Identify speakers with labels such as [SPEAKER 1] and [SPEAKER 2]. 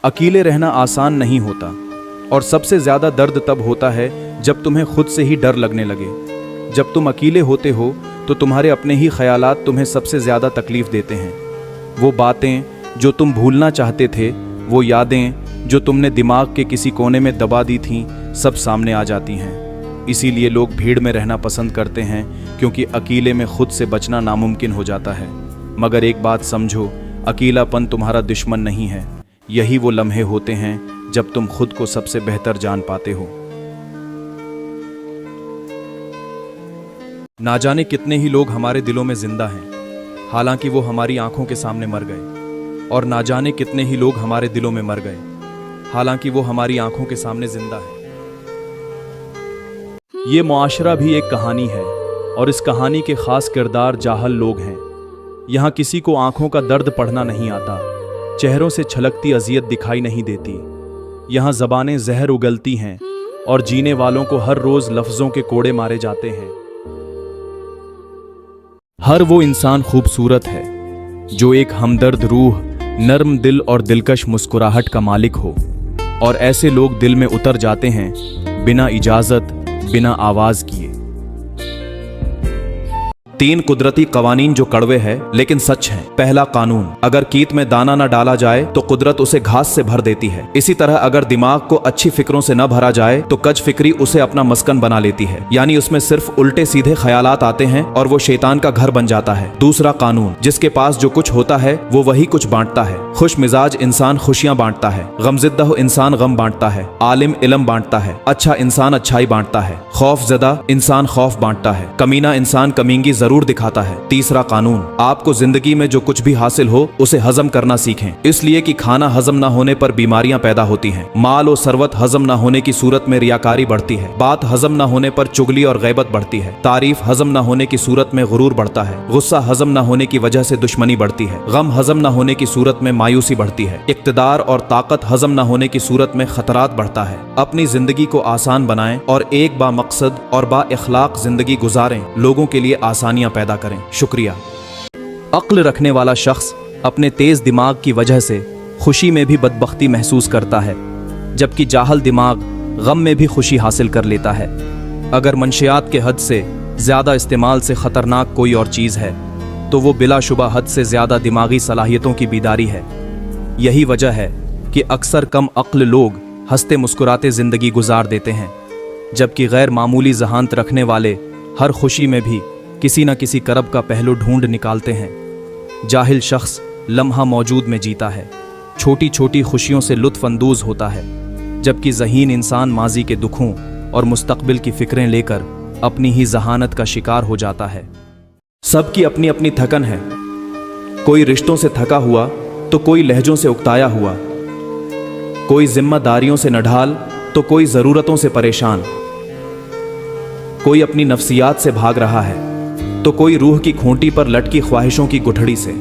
[SPEAKER 1] अकेले रहना आसान नहीं होता और सबसे ज़्यादा दर्द तब होता है जब तुम्हें खुद से ही डर लगने लगे। जब तुम अकेले होते हो तो तुम्हारे अपने ही ख्यालात तुम्हें सबसे ज़्यादा तकलीफ़ देते हैं। वो बातें जो तुम भूलना चाहते थे, वो यादें जो तुमने दिमाग के किसी कोने में दबा दी थीं, सब सामने आ जाती हैं। इसीलिए लोग भीड़ में रहना पसंद करते हैं, क्योंकि अकेले में खुद से बचना नामुमकिन हो जाता है। मगर एक बात समझो, अकेलापन तुम्हारा दुश्मन नहीं है। यही वो लम्हे होते हैं जब तुम खुद को सबसे बेहतर जान पाते हो। ना जाने कितने ही लोग हमारे दिलों में जिंदा हैं, हालांकि वो हमारी आंखों के सामने मर गए, और ना जाने कितने ही लोग हमारे दिलों में मर गए, हालांकि वो हमारी आंखों के सामने जिंदा है। ये मुआशरा भी एक कहानी है, और इस कहानी के खास किरदार जाहल लोग हैं। यहाँ किसी को आंखों का दर्द पढ़ना नहीं आता, चेहरों से छलकती अजियत दिखाई नहीं देती। यहाँ ज़बानें जहर उगलती हैं और जीने वालों को हर रोज लफ्ज़ों के कोड़े मारे जाते हैं। हर वो इंसान खूबसूरत है जो एक हमदर्द रूह, नर्म दिल और दिलकश मुस्कुराहट का मालिक हो, और ऐसे लोग दिल में उतर जाते हैं बिना इजाज़त, बिना आवाज़ किए। 3 कुदरती कवानीन जो कड़वे हैं लेकिन सच हैं। पहला कानून, अगर कीत में दाना न डाला जाए तो कुदरत उसे घास से भर देती है। इसी तरह अगर दिमाग को अच्छी फिक्रों से न भरा जाए तो कज फिक्री उसे अपना मस्कन बना लेती है, यानी उसमें सिर्फ उल्टे सीधे ख्यालात आते हैं और वो शैतान का घर बन जाता है। दूसरा कानून, जिसके पास जो कुछ होता है वो वही कुछ बांटता है। खुश मिजाज इंसान खुशियां बांटता है, गमजिद्दा इंसान गम बांटता है, आलिम इल्म बांटता है, अच्छा इंसान अच्छाई बांटता है, खौफ ज़दा इंसान खौफ बांटता है, कमीना इंसान कमींगी जरूर दिखाता है। तीसरा कानून, आपको जिंदगी में जो कुछ भी हासिल हो उसे हजम करना सीखें, इसलिए कि खाना हजम ना होने पर बीमारियां पैदा होती हैं। माल और सरवत हजम ना होने की सूरत में रियाकारी बढ़ती है, बात हजम ना होने पर चुगली और गैबत बढ़ती है, तारीफ हजम ना होने की सूरत में गुरूर बढ़ता है, गुस्सा हजम ना होने की वजह से दुश्मनी बढ़ती है, गम हजम ना होने की सूरत में मायूसी बढ़ती है, इक्तदार और ताकत हजम ना होने की सूरत में खतरात बढ़ता है। अपनी जिंदगी को आसान बनाएं और एक बा मकसद और बा इखलाक जिंदगी गुजारें, लोगों के लिए आसानियां पैदा करें। शुक्रिया। अक्ल रखने वाला शख्स अपने तेज दिमाग की वजह से खुशी में भी बदबख्ती महसूस करता है, जबकि जाहल दिमाग गम में भी खुशी हासिल कर लेता है। अगर मंशियात के हद से ज़्यादा इस्तेमाल से ख़तरनाक कोई और चीज़ है तो वो बिलाशुबा हद से ज़्यादा दिमागी सलाहियतों की बीदारी है। यही वजह है कि अक्सर कम अक्ल लोग हंसते मुस्कुराते ज़िंदगी गुजार देते हैं, जबकि गैर मामूली ज़हानत रखने वाले हर खुशी में भी किसी न किसी करब का पहलू ढूंढ निकालते हैं। जाहिल शख्स लम्हा मौजूद में जीता है, छोटी छोटी खुशियों से लुत्फ अंदोज होता है, जबकि ज़हीन इंसान माजी के दुखों और मुस्तकबिल की फ़िक्रें लेकर अपनी ही जहानत का शिकार हो जाता है। सबकी अपनी अपनी थकन है, कोई रिश्तों से थका हुआ तो कोई लहजों से उकताया हुआ, कोई जिम्मेदारियों से नढाल तो कोई ज़रूरतों से परेशान, कोई अपनी नफ्सियात से भाग रहा है तो कोई रूह की खूंटी पर लटकी ख्वाहिशों की गुठड़ी से।